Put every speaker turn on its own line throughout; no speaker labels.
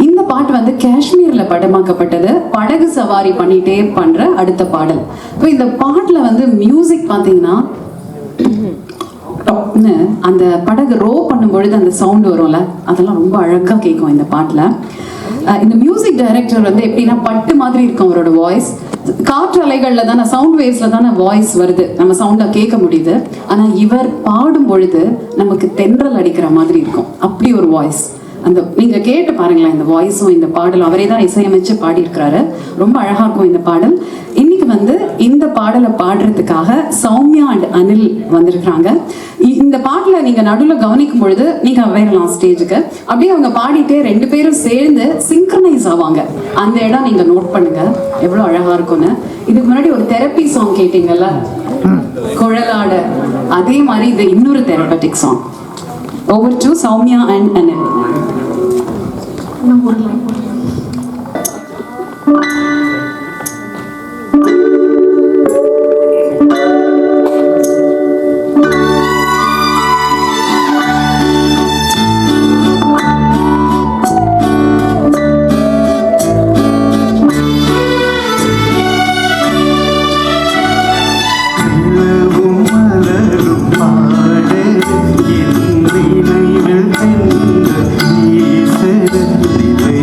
இந்த பாட்டு வந்து காஷ்மீர்ல படமாக்கப்பட்டது. படகு சவாரி பண்ணிட்டே பண்ற அடுத்த பாடல். இப்போ இந்த பாட்டுல வந்து மியூசிக் பாத்தீங்கன்னா அந்த படகு ரோ பண்ணும் பொழுது அந்த சவுண்ட் வரும்ல, அதெல்லாம் ரொம்ப அழகா கேட்கும் இந்த பாட்டுல. இந்த மியூசிக் டைரக்டர் வந்து எப்படின்னா பட்டு மாதிரி இருக்கும் அவரோட வாய்ஸ். காற்று அலைகள்ல தானே, சவுண்ட் வேவ்ஸ்ல தானே வாய்ஸ் வருது, நம்ம சவுண்டா கேட்க முடியுது. ஆனா இவர் பாடும் பொழுது நமக்கு தென்றல் அடிக்கிற மாதிரி இருக்கும், அப்படி ஒரு வாய்ஸ். அந்த நீங்க கேட்டு பாருங்களேன், இந்த வாய்ஸும் இந்த பாடலும் அவரே தான் இசையமைச்சு பாடியிருக்கிறாரு. ரொம்ப அழகா இருக்கும் இந்த பாடல். இன்னைக்கு வந்து இந்த பாடலை பாடுறதுக்காக சௌமியா அண்ட் அனில் வந்திருக்கிறாங்க. இந்த பாட்டுல நீங்க நடுவில் கவனிக்கும் பொழுது நீங்க வரலாம் ஸ்டேஜுக்கு, அப்படியே அவங்க பாடிட்டே 2 பேரும் சேர்ந்து சிங்க்ரனைஸ் ஆவாங்க. அந்த இடம் நீங்க நோட் பண்ணுங்க, எவ்வளவு அழகா இருக்கும்னு. இதுக்கு முன்னாடி ஒரு தெரப்பி சாங் கேட்டீங்கல்ல, குழலாட, அதே மாதிரி இது இன்னொரு therapeutic song. Over to Soumya and Anil.
நினைவில் சென்ற ஈசர் நிலை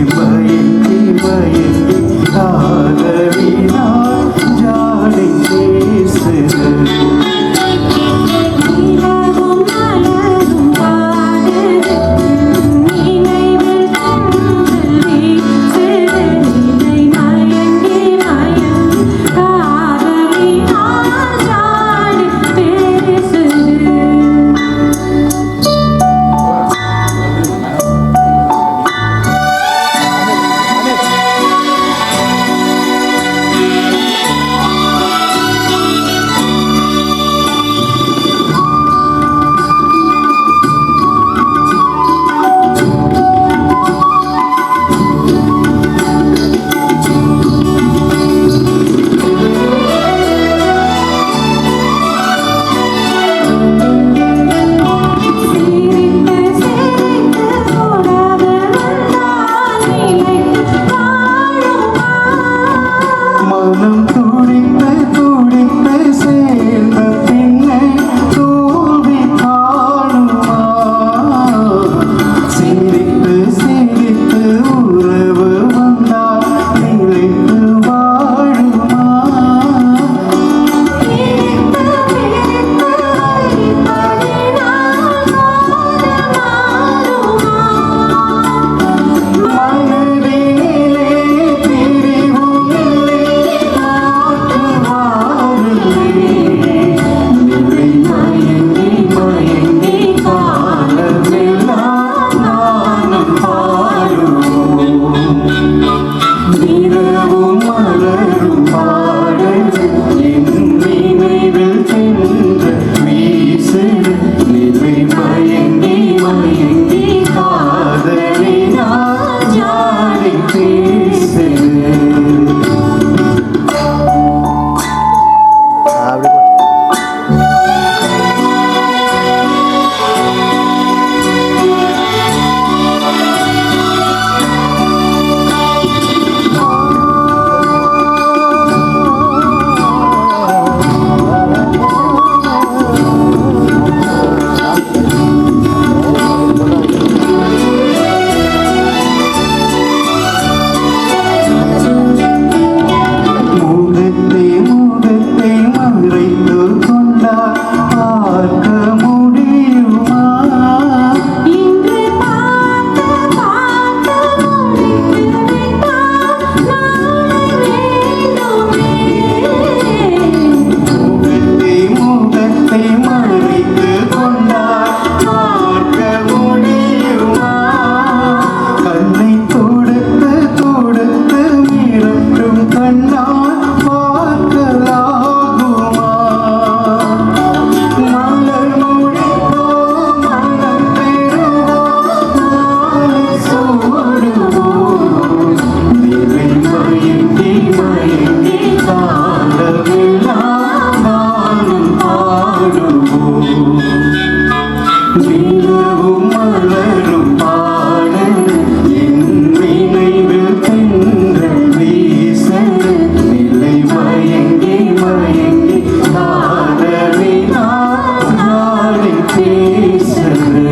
பேசுது.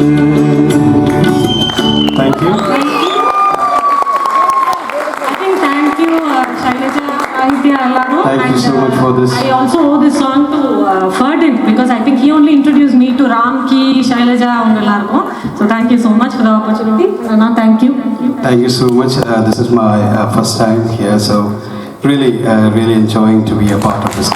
Thank you.
I think thank you, Shailaja, Aditya, Allaru.
Thank you so much for this.
I also owe this song to Ferdin because I think he only introduced me to Ramki, Shailaja, and Allaru. So thank you so much for the opportunity. Anna, thank you.
Thank you so much. This is my first time here, so really enjoying to be a part of this.